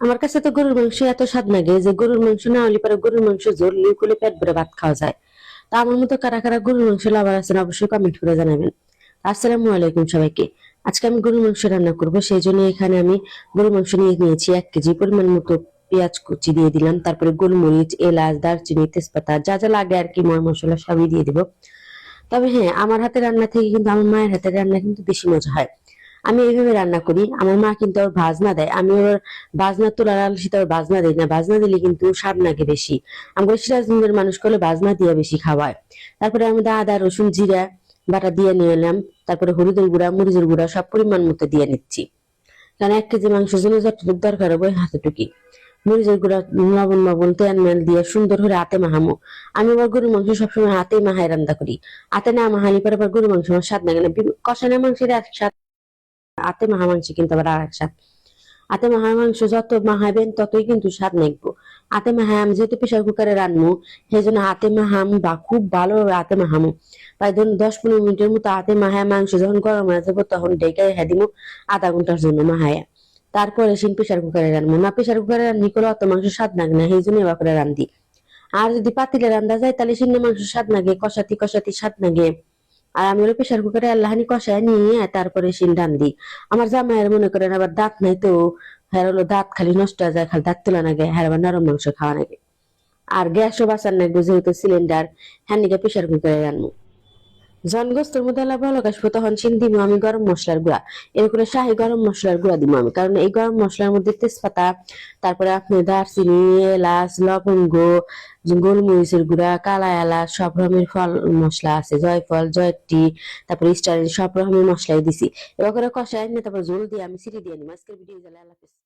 আমার কাছে তো গরুর মাংস এত স্বাদ লাগে যে গরুর মাংস না হলে পরে গরুর মাংস ঝোল লিকুলে পেট ভরে ভাত খাওয়া যায়। তা আমার মতো কারা কারা গরুর মাংস লাভার আছেন অবশ্যই কমেন্ট করে জানাবেন। আসসালামু আলাইকুম সবাইকে। আজকে আমি গরুর মাংস রান্না করব, সেই জন্য এখানে আমি গরুর মাংস নিয়ে নিয়েছি 1 কেজি পরিমাণ মতো। পেঁয়াজ কুচি দিয়ে দিলাম, তারপরে গোলমরিচ, এলাচ, দারচিনি, তেজপাতা যা যা লাগে আর কি ময় মশলা সবই দিয়ে দিব। তবে হ্যাঁ, আমার হাতের রান্না থেকে কিন্তু আমার মায়ের হাতের রান্না কিন্তু বেশি মজা হয়। আমি এইভাবে রান্না করি, আমার মা কিন্তু ওর ভাজনা দেয়, আমি ওর ভাজনা তোলার আলসিতে ওর ভাজনা দিই না, ভাজনা দিলে কিন্তু স্বাদ লাগে বেশি। আমরা সিরাজগঞ্জের মানুষ করলে ভাজনা দিয়ে বেশি খাওয়ায়। তারপরে আমি আদা রসুন জিরা বাটা দিয়ে নিয়ে এলাম, তারপরে হলুদের গুঁড়া মরিচের গুঁড়া সব পরিমাণ মতো দিয়ে নিচ্ছি, কারণ 1 কেজি মাংসের জন্য যতটুকু দরকার হবে হাতটুকি। মরিচের গুঁড়া লবণ লবণ তেল মেল দিয়ে সুন্দর করে হাতে মাহামো। আমি আবার গরুর মাংস সবসময় হাতেই মাহায় রান্না করি। হাতে না মাহালি পরে আবার গরুর মাংস আমার স্বাদ লাগে না। কষানো মাংসের এক স্বাদ, হাতে মাহা মাংস কিন্তু আবার আর এক স্বাদ। হাতে মাহা মাংস যত মাহাবেন ততই কিন্তু স্বাদ লাগবো। হাতে মাহা আমি যেহেতু প্রেশার কুকারে রান্নু, সেই জন্য হাতে মাহাম বা খুব ভালোভাবে হাতে মাহামু। প্রায় ধরুন 10-15 মিনিটের মতো হাতে মাহায় মাংস যখন গরম হয়ে যাবো তখন ডেকে হ্যাঁ দিমু আধা ঘন্টার জন্য মাহায়। তারপরে সেই প্রেশার কুকারে রান্নু, না প্রেশার কুকারে রান্নি করলে অত মাংস স্বাদ লাগে না, সেই জন্য এবার করে রান্ধি। আর যদি পাতিলে রান্ধা যায় তাহলে সিন্ন মাংস স্বাদ লাগে, কষাতি কষাতি স্বাদ লাগে। আর আমি হলো প্রেশার কুকারে আল্লাহানি কষায় নিয়ে তারপরে শিল রান্ধি। আমার জামাইয়ের মনে করেন আবার দাঁত নাই তো, হ্যাঁ হলো দাঁত খালি নষ্ট হয়ে যায়, খালি দাঁত তোলা লাগে, হ্যাঁ আবার নরম মাংস খাওয়া লাগে। আর গ্যাসও বাঁচার লাগবে যেহেতু সিলিন্ডার, হ্যাঁ নিকে প্রেশার কুকারে রান্নু। জন গোস্তর মধ্যে আলা ভালো কাশবো তখন সিন দিব আমি গরম মশলার গুঁড়া। এরকম শাহি গরম মশলার গুঁড়া দিব আমি, কারণ এই গরম মশলার মধ্যে তেজপাতা, তারপরে আপনি দারচিনি, এলাচ, লবঙ্গ, গোলমরিচের গুঁড়া, কালা এলাচ, সব রকমের ফল মশলা আছে, জয়ফল, জয়ত্রী, তারপরে স্টার, সব রকমের মশলাই দিছি। এবার করে কষায় নিয়ে তারপর ঝোল দিয়ে আমি সিটি দিয়ে নিই। আজকের ভিডিও আল্লাহ হাফেজ।